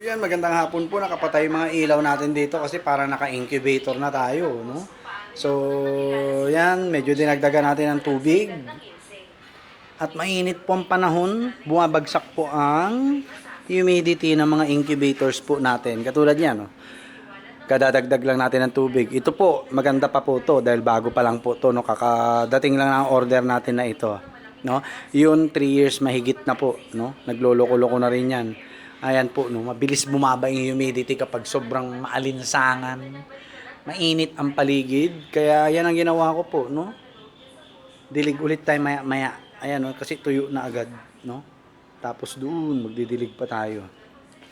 Yan, magandang hapon po. Nakapatay yung mga ilaw natin dito kasi para naka-incubator na tayo, no? So, yan, medyo dinagdagan natin ng tubig. At mainit po ang panahon, bumabagsak po ang humidity ng mga incubators po natin. Katulad yan, no? Kadadagdag lang natin ng tubig. Ito po, maganda pa po to dahil bago pa lang po to, no? Kakadating lang ang order natin na ito, no? Yun, 3 years mahigit na po, no? Nagloloko-loko na rin yan. Ayan po, no, mabilis bumaba yung humidity kapag sobrang maalinsangan. Mainit ang paligid. Kaya yan ang ginawa ko po, no? Dilig ulit tayo maya-maya. Ayan, no, kasi tuyo na agad, no? Tapos doon, magdidilig pa tayo.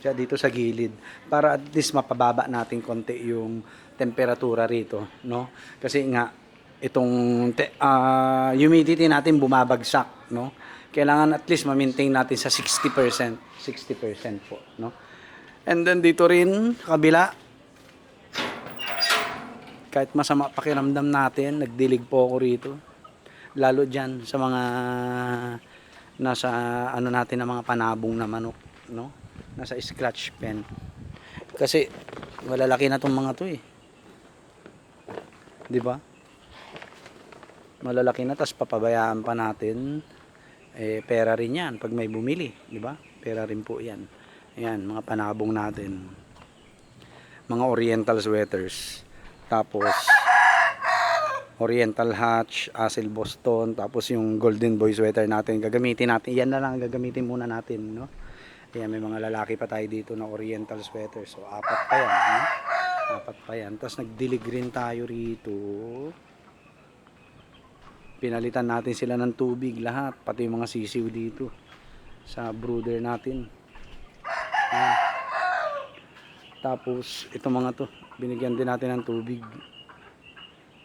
Kaya dito sa gilid. Para at least mapababa natin konti yung temperatura rito, no? Kasi nga, itong humidity natin bumabagsak, no? Kailangan at least ma-maintain natin sa 60%. 60% po, no? And then dito rin, kabila, kahit masama pakiramdam natin, nagdilig po ako rito. Lalo dyan sa mga nasa ano natin na mga panabong na manok, no? Nasa scratch pen. Kasi malalaki na tong mga to eh. 'Di ba? Malalaki na, tas papabayaan pa natin. Eh, pera rin yan pag may bumili, di ba? Pera rin po yan. Ayan, mga panabong natin. Mga oriental sweaters. Tapos, oriental hatch, asil Boston, tapos yung golden boy sweater natin. Gagamitin natin. Yan na lang gagamitin muna natin, no? Ayan, may mga lalaki pa tayo dito na oriental sweater. So, 4 pa yan, no? 4 pa yan. Tapos, nagdilig rin tayo rito. Pinalitan natin sila ng tubig lahat, pati yung mga sisiw dito sa brooder natin. Ayan. Tapos ito mga to, binigyan din natin ng tubig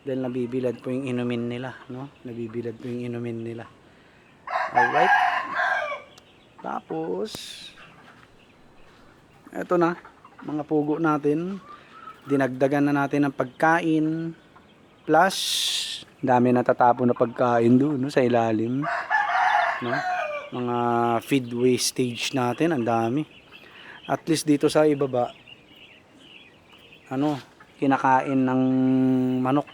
dahil nabibilad po yung inumin nila, no? Nabibilad po yung inumin nila. Alright. Tapos eto na, mga pugo natin, dinagdagan na natin ng pagkain, plus dami natatapon na pagkain doon, no, sa ilalim, no? Mga feed wastage natin, ang dami. At least dito sa ibaba, ano, kinakain ng manok.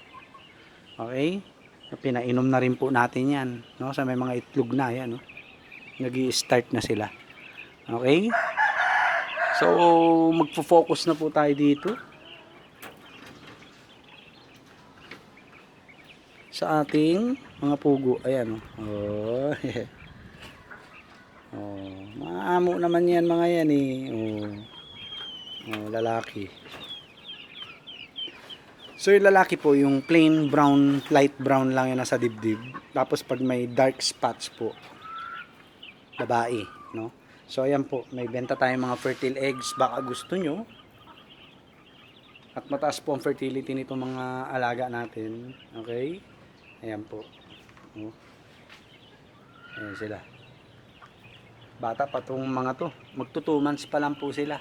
Okay? Pinainom na rin po natin yan, no? Sa may mga itlog na yan, no? Nag-i-start na sila. Okay? So, magfo-focus na po tayo dito sa ating mga pugo. Ayan, oh. Oh, maamo naman yan mga yan eh. Oh. Oh, lalaki. So yung lalaki po, yung plain brown, light brown lang yan nasa dibdib. Tapos pag may dark spots po, babae, no? So ayan po, may benta tayong mga fertile eggs, baka gusto nyo. At mataas po ang fertility nito mga alaga natin. Okay? Ayan po. Oh. Ayan sila. Bata pa itong mga to. Magto 2 months pa lang po sila.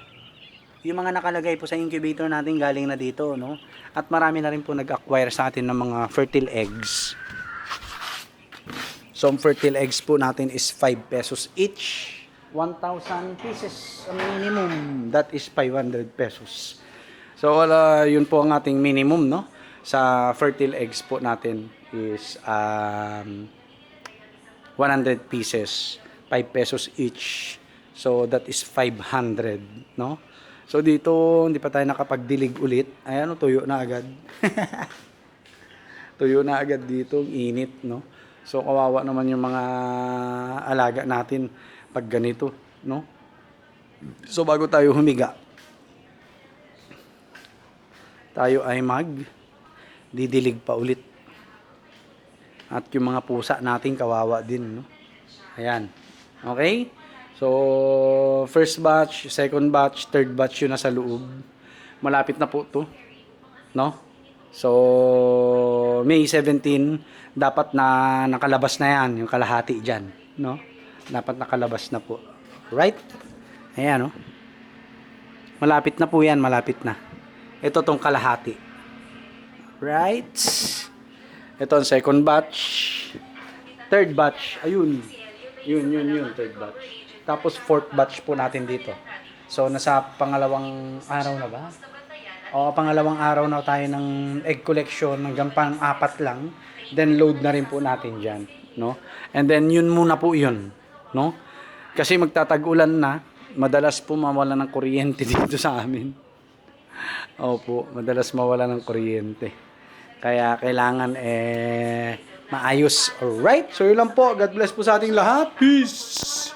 Yung mga nakalagay po sa incubator natin galing na dito, no? At marami na rin po nag-acquire sa atin ng mga fertile eggs. So, ang fertile eggs po natin is 5 pesos each. 1,000 pieces ang minimum. That is 500 pesos. So, yun po ang ating minimum, no? Sa fertile eggs po natin is 100 pieces, 5 pesos each. So that is 500, no? So dito hindi pa tayo nakapagdilig ulit. Ayan, tuyo na agad. Tuyo na agad dito, init, no? So kawawa naman yung mga alaga natin pag ganito, no? So bago tayo humiga, tayo ay didilig pa ulit. At yung mga pusa natin kawawa din, no? Ayan. Okay? So, first batch, second batch, third batch yun nasa loob. Malapit na po to, no? So, May 17, dapat na nakalabas na yan, yung kalahati dyan, no? Dapat nakalabas na po. Right? Ayan, no? Malapit na po yan, malapit na. Ito tong kalahati. Right? Ito ang second batch. Third batch. Ayun. Yun. Third batch. Tapos fourth batch po natin dito. So, nasa pangalawang araw na ba? O, pangalawang araw na tayo ng egg collection, hanggang pang-apat lang. Then, load na rin po natin dyan, no? And then, yun muna po yun, no? Kasi magtatag-ulan na, madalas po mawala ng kuryente dito sa amin. Opo, madalas mawala ng kuryente. Kaya, kailangan, maayos. Alright, so yun lang po. God bless po sa ating lahat. Peace!